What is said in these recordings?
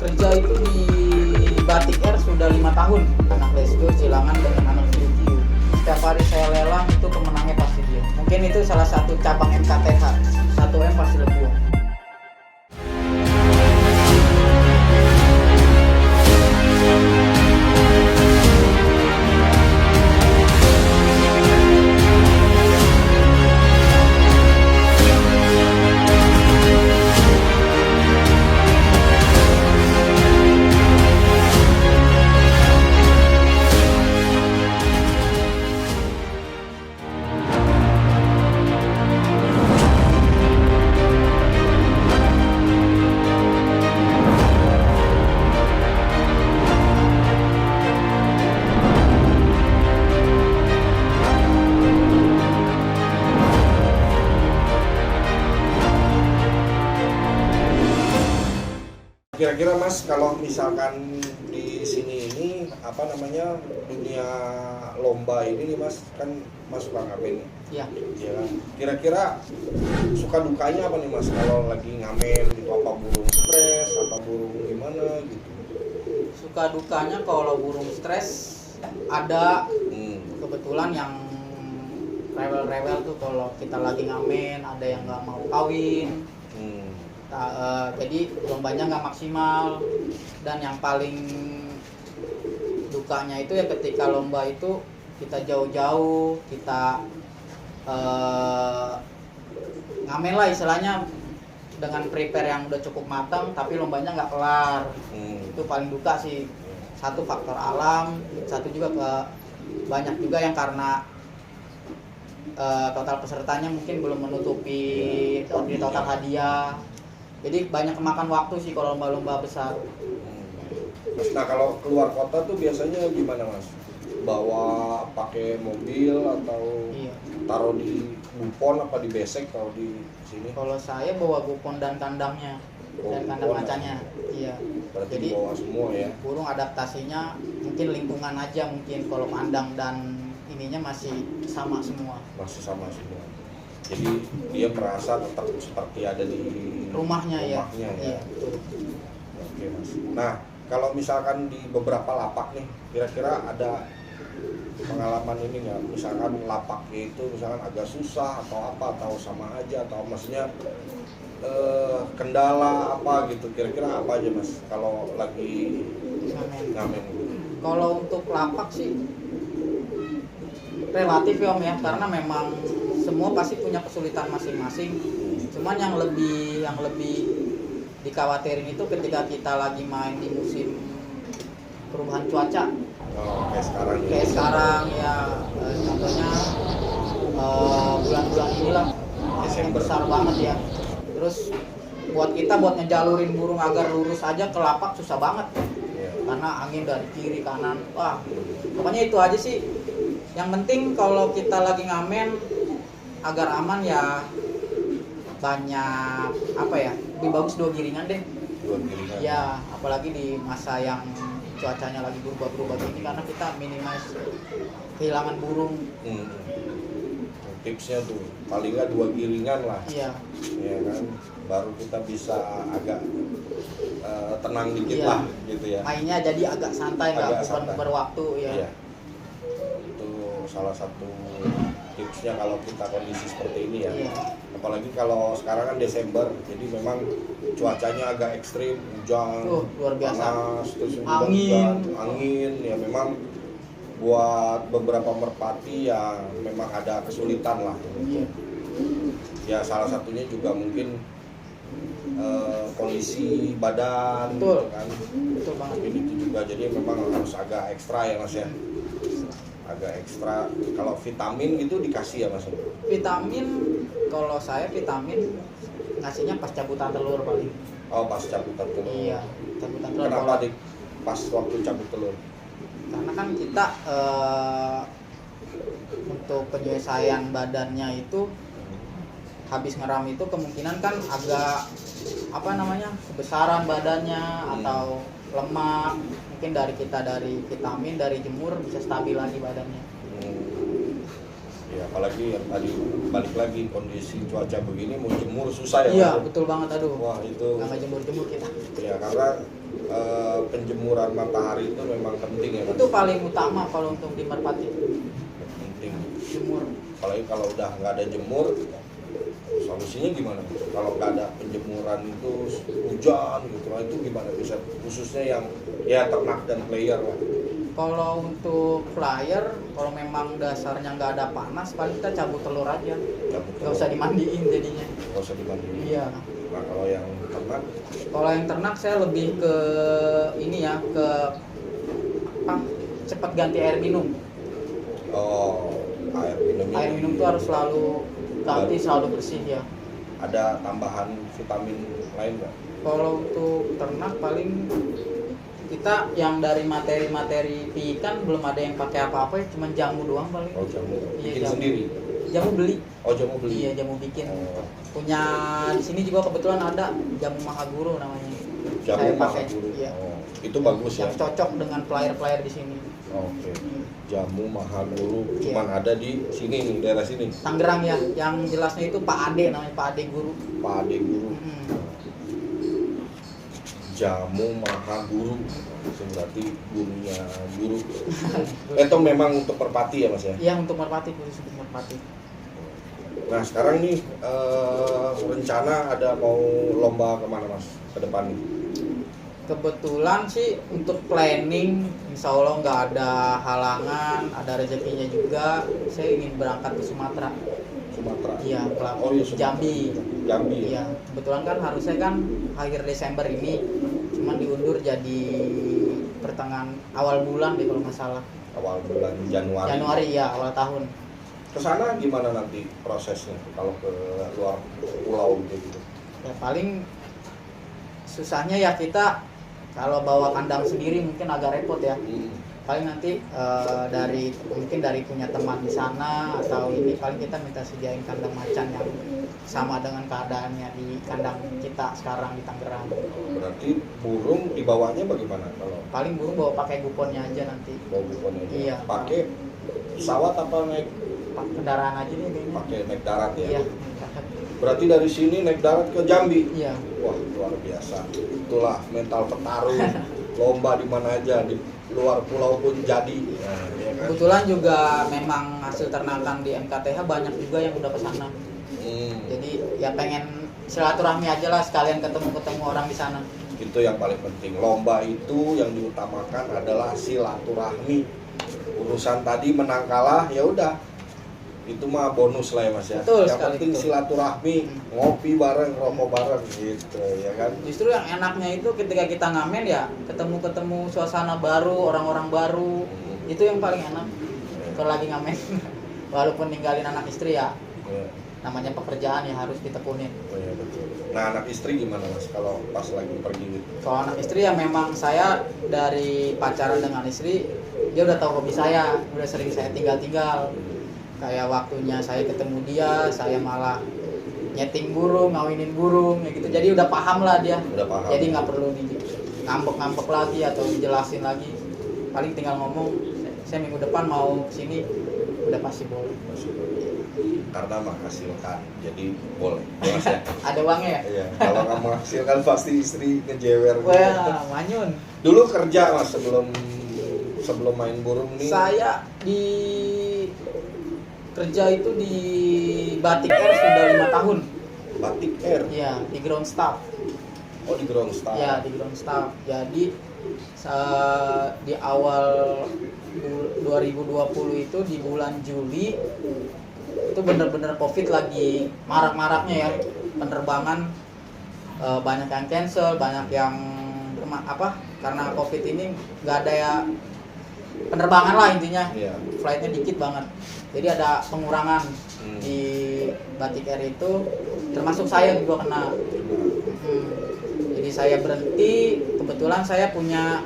kerja itu di Batik Air sudah 5 tahun. Anak rescue silangan dengan anak studio. Setiap hari saya lelang itu pemenangnya pasti dia. Mungkin itu salah satu cabang MKTH. 1M pasti lebih. Kira-kira Mas, kalau misalkan di sini ini apa namanya dunia lomba ini nih Mas, kan Mas suka ngamen nih. Iya. Iya kan. Kira-kira suka dukanya apa nih Mas kalau lagi ngamen gitu, apa burung stres, apa burung gimana gitu? Suka dukanya kalau burung stres ada kebetulan yang rewel-rewel tuh kalau kita lagi ngamen, ada yang nggak mau kawin. Jadi lombanya nggak maksimal, dan yang paling dukanya itu ya ketika lomba itu kita jauh-jauh, kita ngamen lah istilahnya dengan prepare yang udah cukup matang tapi lombanya nggak kelar. Itu paling duka sih. Satu faktor alam, satu juga banyak juga yang karena total pesertanya mungkin belum menutupi di total hadiah. Jadi banyak kemakan waktu sih kalau lomba-lomba besar. Nah kalau keluar kota tuh biasanya gimana Mas? Bawa pakai mobil atau taruh di gupon apa di besek kalau di sini? Kalau saya bawa gupon dan kandangnya, dan kandang macannya. Iya. Berarti Jadi bawa semua ya? Burung adaptasinya mungkin lingkungan aja, mungkin kalau kandang dan ininya masih sama semua. Masih sama semua. Jadi dia merasa tetap seperti ada di rumahnya ya. Iya. Oke Mas. Nah kalau misalkan di beberapa lapak nih, kira-kira ada pengalaman ini nggak? Misalkan lapaknya itu misalkan agak susah atau apa, atau sama aja, atau maksudnya kendala apa gitu, kira-kira apa aja Mas kalau lagi ngamen? Kalau untuk lapak sih relatif ya Om ya, karena memang semua pasti punya kesulitan masing-masing. Cuman yang lebih dikhawatirin itu ketika kita lagi main di musim perubahan cuaca. Kayak sekarang ya, contohnya bulan-bulan inilah yang besar banget ya. Terus buat ngejalurin burung agar lurus aja ke lapak susah banget. Karena angin dari kiri kanan. Wah, pokoknya itu aja sih. Yang penting kalau kita lagi ngamen agar aman ya, banyak apa ya, lebih bagus 2 giringan deh. 2 giringan ya, apalagi di masa yang cuacanya lagi berubah-berubah gini, karena kita minimize kehilangan burung. Tipsnya tuh paling nggak 2 giringan lah. Iya ya kan, baru kita bisa agak tenang dikit lah gitu ya, mainnya jadi agak santai, nggak berwaktu ya. Iya. Itu salah satu tipsnya kalau kita kondisi seperti ini ya. Apalagi kalau sekarang kan Desember, jadi memang cuacanya agak ekstrim, hujan, luar biasa, panas, terus angin ya, memang buat beberapa merpati ya memang ada kesulitan lah. Ya salah satunya juga mungkin kondisi badan. Betul. Kan. Betul banget. Mungkin itu juga, jadi memang harus agak ekstra ya Mas ya. Agak ekstra. Kalau vitamin gitu dikasih ya Mas? Vitamin, kalau saya vitamin ngasihnya pas cabutan telur paling. Oh, pas cabutan telur. Iya, cabutan telur. Kenapa pas waktu cabut telur? Karena kan kita untuk penyelesaian badannya itu habis ngeram itu kemungkinan kan agak kebesaran badannya atau lemak, mungkin dari vitamin dari jemur bisa stabil lagi badannya. Ya apalagi yang tadi balik lagi kondisi cuaca begini mau jemur susah ya. Iya betul banget, aduh. Wah itu. Nggak jemur kita. Ya karena penjemuran matahari itu memang penting ya Mas? Itu paling utama kalau untuk di merpati, Penting. jemur. Apalagi kalau udah nggak ada jemur, solusinya gimana? Kalau nggak ada penjemuran itu hujan gitu, nah itu gimana bisa? Khususnya yang ya ternak dan player lah. Kalau untuk flyer, kalau memang dasarnya nggak ada panas, paling kita cabut telur aja, nggak usah dimandiin jadinya. Nggak usah dimandiin. Iya. Nah kalau yang ternak, Kalau yang ternak saya lebih ke ini ya, ke apa? Cepat ganti air minum. oh air minum. Air minum tuh harus selalu ganti, selalu bersih ya. Ada tambahan vitamin lain nggak? Kalau untuk ternak paling kita yang dari materi-materi ikan belum ada yang pakai apa-apa ya, cuma jamu doang paling. Oh jamu. Iya, Bikin jamu. sendiri. Jamu beli. Oh jamu beli. Iya, jamu bikin. Oh. Punya di sini juga kebetulan ada jamu Mahaguru namanya. Jamu Saya pakai. Mahaguru. Iya. Oh, itu bagus ya. Yang cocok dengan player-player di sini. Oke. Jamu Mahaguru Iya. cuman ada di sini nih, daerah sini. Tangerang ya, yang jelasnya itu Pak Ade namanya, Pak Ade Guru. Pak Ade Guru. Hmm. Jamu Mahaguru. Itu berarti gurunya guru. Itu memang untuk merpati ya Mas ya? Iya, untuk merpati, khusus untuk merpati. Nah sekarang nih rencana ada mau lomba kemana Mas ke depan nih? Kebetulan sih untuk planning, insya Allah nggak ada halangan, ada rezekinya juga. Saya ingin berangkat ke Sumatera. Sumatera? Iya, Oh iya, Jambi. Jambi ya? Iya, kebetulan kan harusnya kan akhir Desember ini, cuman diundur jadi pertengahan awal bulan deh kalau nggak salah. Awal bulan Januari. Januari ya, awal tahun. Kesana gimana nanti prosesnya kalau ke luar pulau gitu? Ya paling susahnya ya kita kalau bawa kandang sendiri mungkin agak repot ya. Paling nanti mungkin dari punya teman di sana atau ini paling kita minta sediain kandang macan yang sama dengan keadaannya di kandang kita sekarang di Tangerang. Berarti burung dibawanya bagaimana kalau Paling burung bawa pakai guponnya aja nanti. bawa bukonnya? Iya. Pakai pesawat apa naik? Kendaraan aja nih kayaknya. Pakai naik darat ya? Iya. Berarti dari sini naik darat ke Jambi? Iya. Wah luar biasa. Itulah mental petarung. Lomba di mana aja di luar pulau pun jadi. Nah, ya kan? Kebetulan juga memang hasil ternakan di MKTH banyak juga yang udah kesana. Jadi ya pengen silaturahmi aja lah, sekalian ketemu orang di sana. Itu yang paling penting. Lomba itu yang diutamakan adalah silaturahmi. Urusan tadi menang kalah ya udah. Itu mah bonus lah ya Mas ya. Betul yang sekali, penting betul. silaturahmi, ngopi bareng, rokok bareng gitu ya kan. Justru yang enaknya itu ketika kita ngamen ya ketemu suasana baru, orang-orang baru. Itu yang paling enak kalau lagi ngamen. Walaupun ninggalin anak istri ya, Ya. namanya pekerjaan ya harus ditekunin. Oh, iya, betul. Nah anak istri gimana Mas kalau pas lagi pergi gitu? Kalau anak istri ya memang saya dari pacaran dengan istri, dia udah tahu hobi saya, udah sering saya tinggal-tinggal. Kayak waktunya saya ketemu dia, saya malah nyeting burung, ngawinin burung, ya gitu. Jadi udah paham lah dia. Udah paham. Jadi nggak perlu ngambek-ngambek lagi atau dijelasin lagi. Paling tinggal ngomong, saya minggu depan mau kesini, udah pasti boleh. Karena menghasilkan, jadi boleh. Mas ya? Ada uangnya ya? Iya. Kalau nggak menghasilkan pasti istri ngejewer. Wah, manyun. Dulu kerja Mas sebelum main burung nih. Saya kerja itu di Batik Air sudah 5 tahun. Batik Air. Iya, di ground staff. Oh di ground staff. Ya, di ground staff. Jadi di awal 2020 itu di bulan Juli itu benar-benar COVID lagi marak-maraknya ya. Penerbangan banyak yang cancel, banyak yang karena COVID ini nggak ada ya penerbangan lah intinya. Iya. Flightnya dikit banget. Jadi ada pengurangan di Batik Air itu, termasuk saya juga kena. Jadi saya berhenti, kebetulan saya punya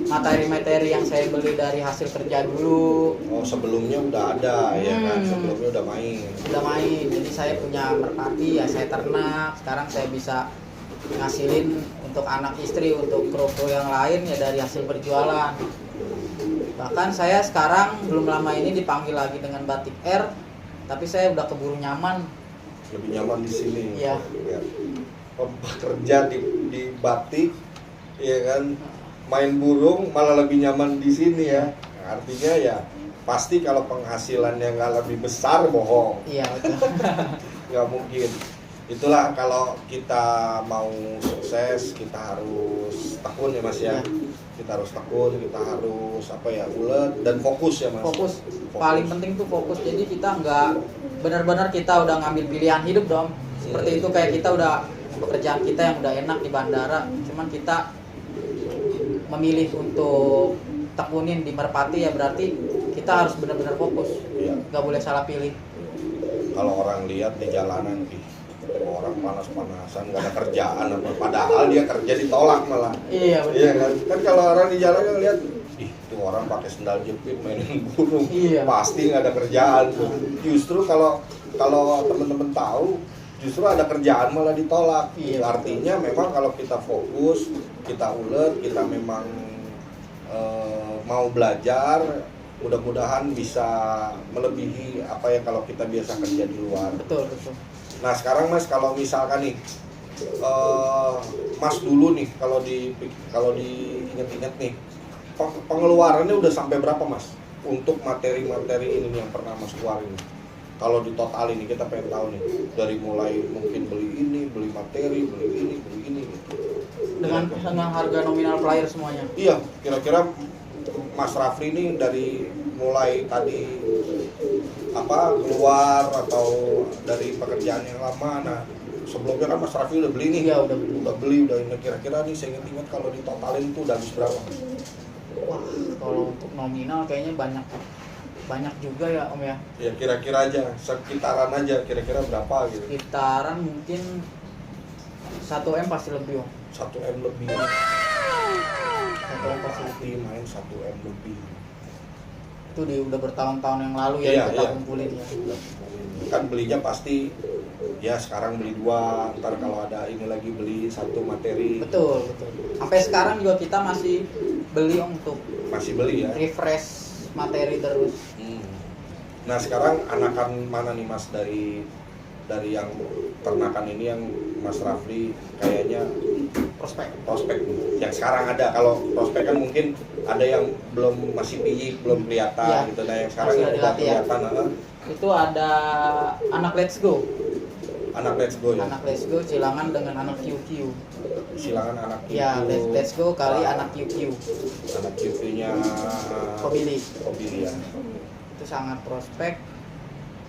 materi-materi yang saya beli dari hasil kerja dulu. Oh sebelumnya udah ada ya kan, sebelumnya udah main. Jadi saya punya merpati ya saya ternak. Sekarang saya bisa ngasilin untuk anak istri, untuk kru-kru yang lain ya dari hasil berjualan. Bahkan saya sekarang belum lama ini dipanggil lagi dengan Batik Air, tapi saya udah keburu nyaman. Lebih nyaman di sini. Iya. Ya. Kerja di Batik Iya kan, main burung malah lebih nyaman di sini ya. Artinya ya pasti kalau penghasilannya nggak lebih besar bohong. Iya betul. Nggak mungkin. Itulah kalau kita mau sukses kita harus tekun ya Mas ya. Iya. Kita harus tekun, kita harus ulet dan fokus ya Mas. Fokus. Paling penting tuh fokus. Jadi kita nggak benar-benar kita udah ngambil pilihan hidup dong. Seperti itu kayak kita udah pekerjaan kita yang udah enak di bandara, cuman kita memilih untuk tekunin di Merpati ya berarti kita harus benar-benar fokus. Iya. Nggak boleh salah pilih. Kalau orang lihat di jalanan orang panas-panasan nggak ada kerjaan padahal dia kerja ditolak malah. Iya betul. Iya kan kalau orang di jalan kan lihat itu orang pakai sendal jepit mainin burung. Iya. Pasti nggak ada kerjaan tuh. Justru kalau teman-teman tahu justru ada kerjaan malah ditolak. Iya. Artinya memang kalau kita fokus, kita ulet, kita memang mau belajar, mudah-mudahan bisa melebihi apa yang kalau kita biasa kerja di luar. Betul betul. Nah sekarang Mas kalau misalkan nih Mas dulu nih kalau diinget-inget nih pengeluarannya udah sampai berapa Mas untuk materi-materi ini yang pernah Mas keluarin? Kalau di total ini kita pengen tahu nih dari mulai mungkin beli ini, beli materi, beli ini gitu. Dengan harga nominal flyer semuanya. Iya, kira-kira Mas Rafli ini dari mulai tadi keluar atau dari pekerjaan yang lama. Nah, sebelumnya kan Mas Rafli udah beli nih. Iya, udah beli. Udah ini kira-kira nih saya ingat kalau ditotalin tuh udah habis berapa? Wah, kalau untuk nominal kayaknya banyak juga ya Om ya. Ya kira-kira aja, sekitaran aja kira-kira berapa gitu. Sekitaran mungkin 1M pasti lebih Om. 1M lebih. 1M pasti lebih. Main 1M lebih. Itu udah bertahun-tahun yang lalu ya Iya, kita iya. kumpulin ya. Kan belinya pasti ya sekarang beli 2, ntar kalau ada ini lagi beli 1 materi. Betul. Sampai sekarang juga kita masih beli untuk Masih beli ya. refresh materi terus. Nah sekarang anakan mana nih Mas dari yang ternakan ini yang Mas Rafli kayaknya prospek yang sekarang ada. Kalau prospek kan mungkin ada yang belum masih piyik, belum kelihatan Ya, gitu. Nah yang sekarang masih yang ada udah latihan. kelihatan Itu ada anak Let's Go. anak Let's Go ya. Anak Let's Go silangan dengan anak QQ. Silangan anak Ya, itu. Let's Go kali anak QQ. Anak QV-nya Kobili. ya. Itu sangat prospek.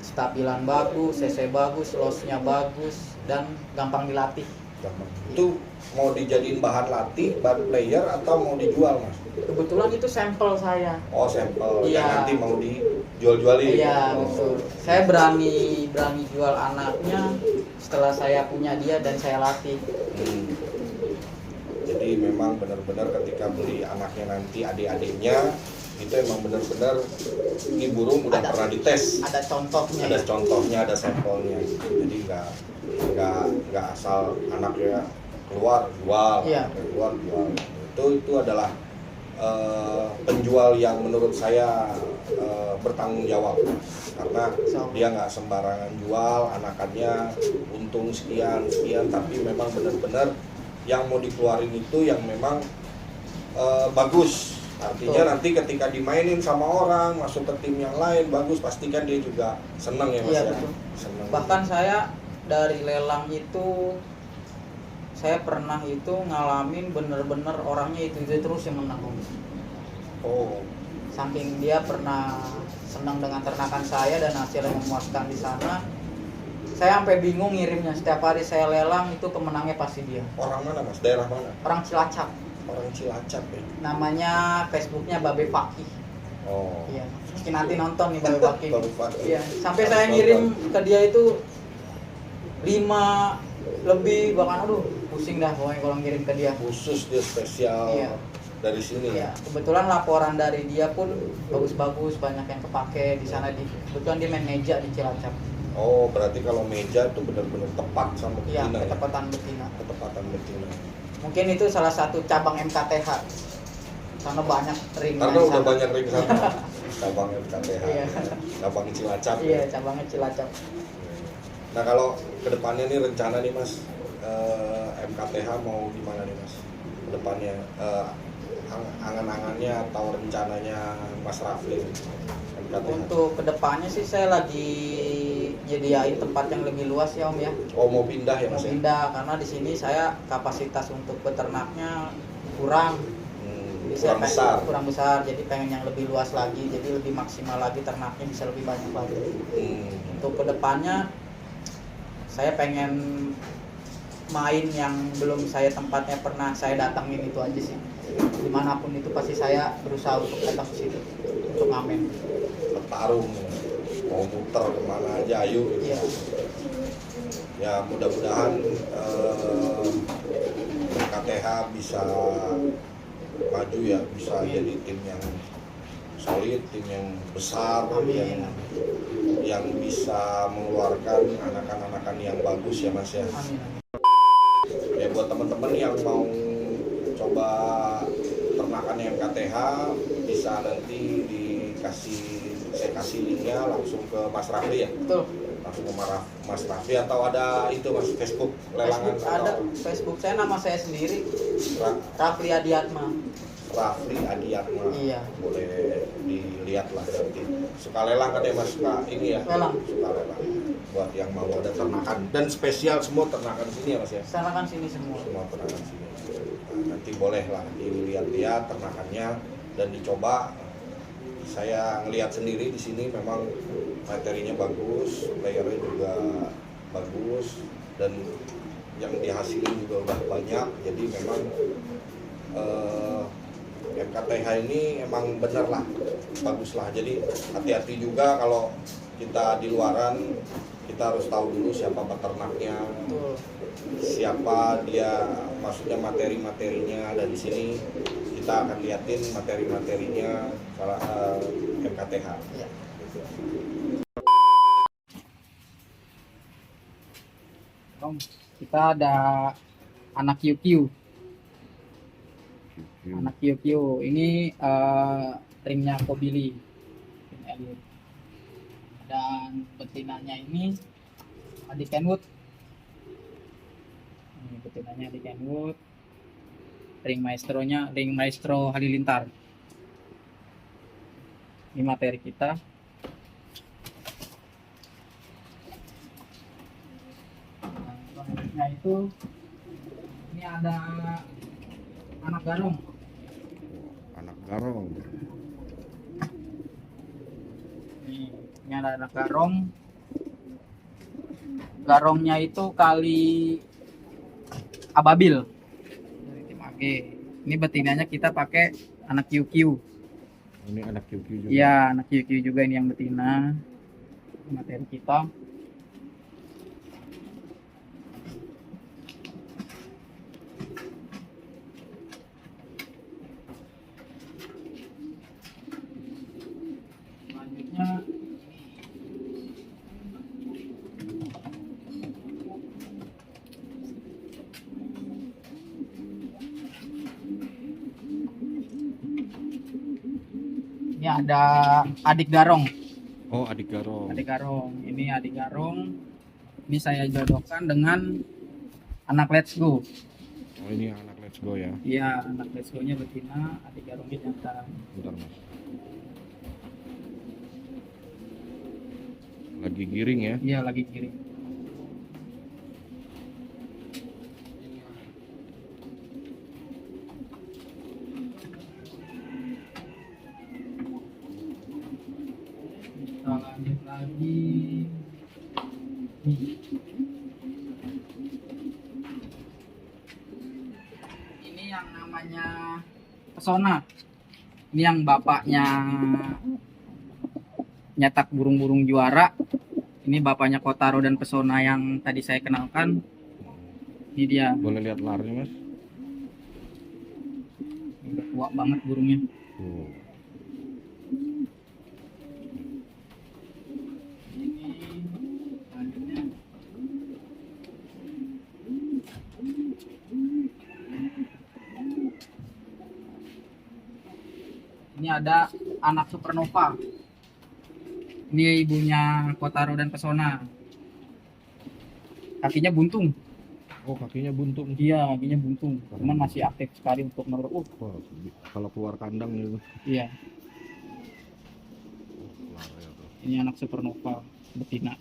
Stabilan bagus, CC bagus, loss-nya bagus dan gampang dilatih. Gampang. Itu mau dijadiin bahan latih, bahan player atau mau dijual Mas? Kebetulan itu sampel saya. Oh sampel, Iya. yang nanti mau dijual-jualin. Iya, Oh. betul. Saya berani jual anaknya setelah saya punya dia dan saya latih. Jadi memang benar-benar ketika beli anaknya nanti adik-adiknya itu emang benar-benar ini burung udah pernah dites. Ada contohnya. Ada ya. contohnya, ada sampelnya. Jadi nggak asal anaknya keluar jual, Iya. keluar jual. Itu adalah penjual yang menurut saya bertanggung jawab karena dia nggak sembarangan jual anakannya untung sekian tapi memang benar-benar yang mau dikeluarin itu yang memang bagus. Artinya nanti ketika dimainin sama orang masuk ke tim yang lain bagus, pastikan dia juga senang ya Mas Iya, ya. betul. Senang. Bahkan saya dari lelang itu saya pernah itu ngalamin bener-bener orangnya itu terus yang menang. Oh, Saking dia pernah senang dengan ternakan saya dan hasilnya memuaskan di sana, saya sampai bingung ngirimnya. Setiap hari saya lelang itu pemenangnya pasti dia. orang mana Mas? Daerah mana? Orang Cilacap. Orang Cilacap ya. Namanya Facebooknya Babe Fakih. Oh. Iya. Mungkin nanti nonton nih Babe Fakih. Babe Fakih. Iya. Sampai saya ngirim ke dia itu 5 lebih, bahkan aduh pusing dah pokoknya kalau ngirim ke dia. Khusus dia spesial Iya. dari sini. Iya, kebetulan laporan dari dia pun bagus-bagus, banyak yang kepake di sana. Kebetulan dia main meja di Cilacap. Oh, berarti kalau meja itu benar-benar tepat sama Iya, betina ya? ketepatan betina. Ketepatan betina. Mungkin itu salah satu cabang MKTH. Karena banyak ring Karena main udah sana. banyak ring sana. Cabang MKTH. Iya. Cabang Cilacap. Iya, ya? cabangnya Cilacap. Nah, kalau kedepannya nih rencana nih Mas, MKTH mau gimana nih Mas? depannya, angan-angannya atau rencananya Mas Rafli MKTH? Untuk kedepannya sih saya lagi nyediain tempat yang lebih luas ya Om ya. Oh, mau pindah ya Mau Mas ya? pindah karena di sini saya kapasitas untuk peternaknya kurang. Jadi saya Kurang besar. kurang besar, jadi pengen yang lebih luas lagi, jadi lebih maksimal lagi ternaknya, bisa lebih banyak lagi. Untuk kedepannya saya pengen main yang belum saya tempatnya pernah saya datangin itu aja sih. Dimanapun itu pasti saya berusaha untuk datang ke situ untuk ngamen. Bertarung, mau muter kemana aja ayo gitu. Iya. Ya mudah-mudahan KTH bisa maju ya, bisa jadi tim yang solid, tim yang besar, Amin. yang bisa mengeluarkan anakan-anakan yang bagus ya Mas ya. Amin. Ya buat teman-teman yang mau coba ternakan yang KTH bisa nanti saya kasih linknya langsung ke Mas Rafli ya. Betul. Langsung ke Mas Rafli atau ada itu Mas Facebook lelangan Facebook ada, Facebook saya nama saya sendiri, Rafli Adiatma. Rafli Adiatma. Iya. Boleh dilihat lah nanti. Suka lelang kan ya Mas, suka ini ya. Lelang. Suka lelang. Buat yang mau ada ternakan dan spesial semua ternakan sini ya Mas ya. Serahkan sini semua. Semua ternakan sini. Nah, nanti boleh lah dilihat-lihat ternakannya dan dicoba. Saya ngelihat sendiri di sini memang materinya bagus, layernya juga bagus dan yang dihasilin juga udah banyak. Jadi memang MKTH ini emang bener lah, bagus lah. Jadi hati-hati juga kalau kita di luaran, kita harus tahu dulu siapa peternaknya, siapa dia, maksudnya materi-materinya. Dan di sini kita akan liatin materi-materinya MKTH. Iya. Om, kita ada anak QQ. Anak QQ ini ringnya Kobili, ring Elliot. Dan betinanya ini adik Kenwood. Ini betinanya adik Kenwood. Ring Maestro Halilintar. Ini materi kita. Nah, selanjutnya itu ini ada anak garong. Anak garong. Ini ada anak garong. Garongnya itu kali ababil dari tim AG. Ini betinanya kita pakai anak QQ. Ini anak QQ juga. Iya, anak QQ juga ini yang betina. Materi kita. Selanjutnya ini ada adik garong. Oh, adik garong. Adik garong. Ini adik garong. Ini saya jodohkan dengan anak Let's Go. Oh, ini anak Let's Go ya. Iya, anak Let's Go-nya betina, adik garongnya jantan. Bentar Mas. Lagi giring ya. Iya, lagi kiri. Kita lanjut lagi. Nih. Ini yang namanya Pesona. Ini yang bapaknya nyetak burung-burung juara. Ini bapaknya Kotaro dan Pesona yang tadi saya kenalkan. Ini dia. Boleh lihat larnya Mas? Udah tua banget burungnya. Ini selanjutnya. Ini ada anak Supernova. Ini ibunya Kotaro dan Pesona. Kakinya buntung. Oh, kakinya buntung. Iya, kakinya buntung, cuman masih aktif sekali untuk nurut. Wah, kalau keluar kandang gitu. Iya, Wah, ya tuh. ini anak supernova betina.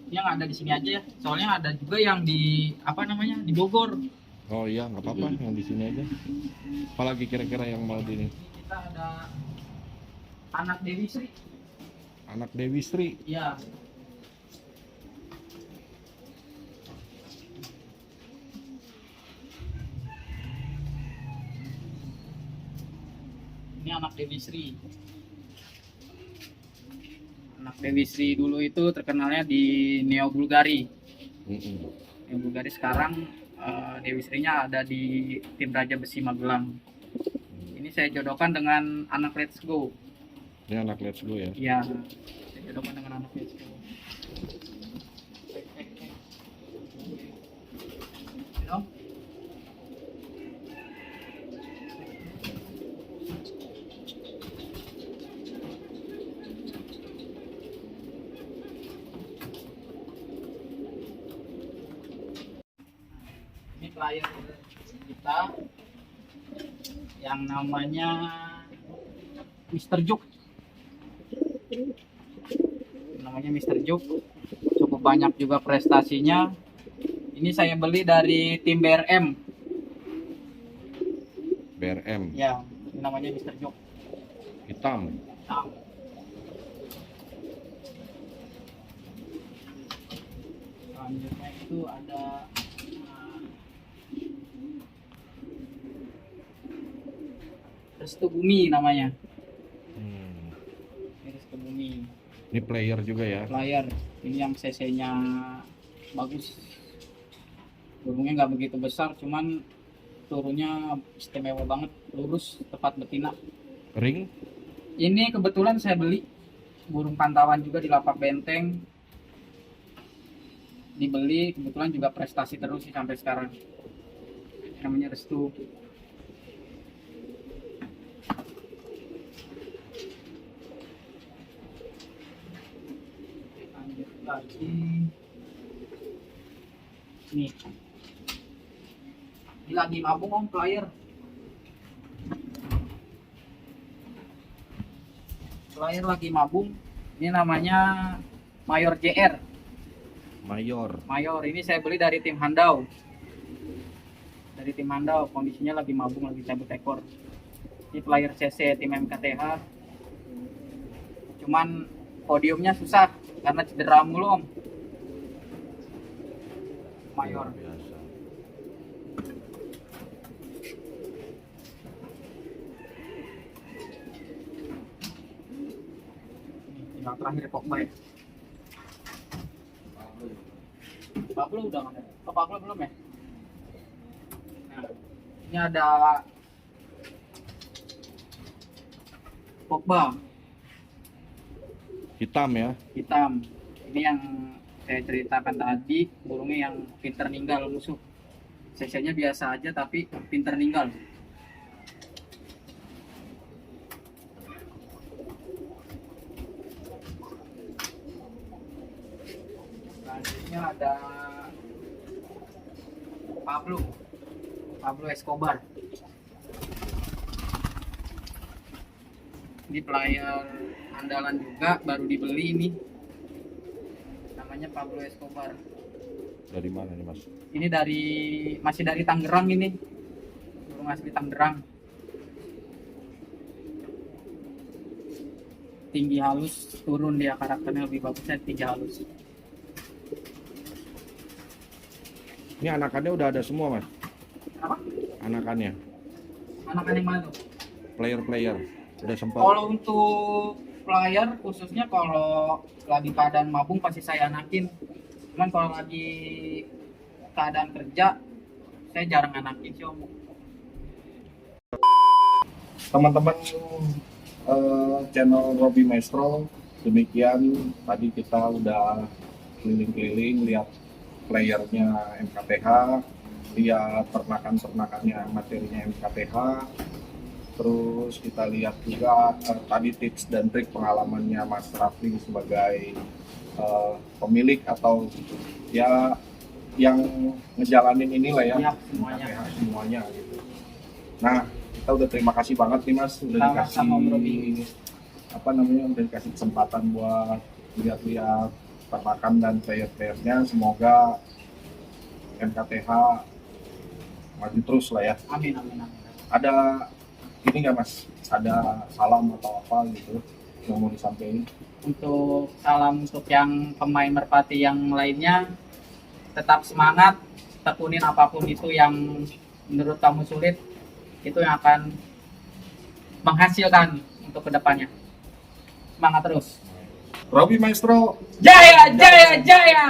Yang ada di sini aja ya, soalnya ada juga yang di apa namanya di Bogor. Oh iya, nggak apa-apa, yang di sini aja. Apalagi kira-kira yang mau di ini? Kita ada anak Dewi Sri. Anak Dewi Sri. Iya. Ini anak Dewi Sri. Anak Dewi Sri dulu itu terkenalnya di Neo Bulgari. Neo Bulgari sekarang Dewi Sri-nya ada di tim Raja Besi Magelang. Ini saya jodohkan dengan anak Let's Go. Ini anak Let's Go ya. Iya, saya jodohkan dengan anak Let's Go. Halo? Ini klien kita yang namanya Mr. Juk. Namanya Mr. Juk. Cukup banyak juga prestasinya. Ini saya beli dari tim BRM. BRM. Ya, ini namanya Mr. Juk. Hitam. Nah, selanjutnya itu ada Restu Bumi namanya. Ini Restu Bumi. Ini player juga ya. Layar ini yang cc-nya bagus, burungnya nggak begitu besar, cuman turunnya istimewa banget, lurus, tepat betina. Ring. Ini kebetulan saya beli burung pantauan juga di Lapak Benteng, dibeli kebetulan juga prestasi terus sih sampai sekarang. Namanya Restu. Lanjut lagi. Nih. Ini lagi mabung om player. Player lagi mabung. Ini namanya Mayor JR. Mayor. Mayor ini saya beli dari tim Handau. Dari tim Handau, kondisinya lagi mabung, lagi cabut ekor. Ini player CC tim MKTH. Cuman podiumnya susah karena cedera mulu om. Mayor. Biasa. Yang terakhir Pogba ya. Pablo udah nggak ada. Oh, Pablo belum ya? Nah, ini ada Pogba Hitam ya. hitam. Ini yang saya ceritakan tadi, burungnya yang pinter ninggal musuh. Cc-nya biasa aja tapi pinter ninggal. Selanjutnya ada Pablo Escobar. Ini player andalan juga, baru dibeli ini. Namanya Pablo Escobar. Dari mana nih mas? Ini masih dari Tangerang ini. Burung asli Tangerang. Tinggi halus, turun dia karakternya lebih bagusnya tinggi halus. Ini anakannya udah ada semua mas? Apa? Anakannya? Anakan yang mana tuh? Player udah sempat. Kalau untuk player khususnya kalau lagi keadaan mabung pasti saya anakin. Cuman kalau lagi keadaan kerja saya jarang anakin sih om. Teman-teman channel Robby Maestro, demikian tadi kita udah keliling-keliling lihat playernya MKTH, lihat ternakan-ternakannya materinya MKTH. Terus kita lihat juga tadi tips dan trik pengalamannya Mas Rafli sebagai pemilik atau ya yang ngejalanin inilah ya, Iya, semuanya. semuanya gitu. Nah, kita udah terima kasih banget nih Mas, udah Sama-sama, Bro. dikasih apa namanya, udah dikasih kesempatan buat lihat-lihat ternakan dan player-playernya. Semoga MKTH maju terus lah ya. Amin, amin, amin. Ada ini nggak Mas? Ada salam atau apa gitu yang mau disampaikan? Untuk salam untuk yang pemain merpati yang lainnya, tetap semangat, tekunin apapun itu yang menurut kamu sulit, itu yang akan menghasilkan untuk kedepannya. Semangat terus. Robi Maestro. Jaya, jaya, jaya!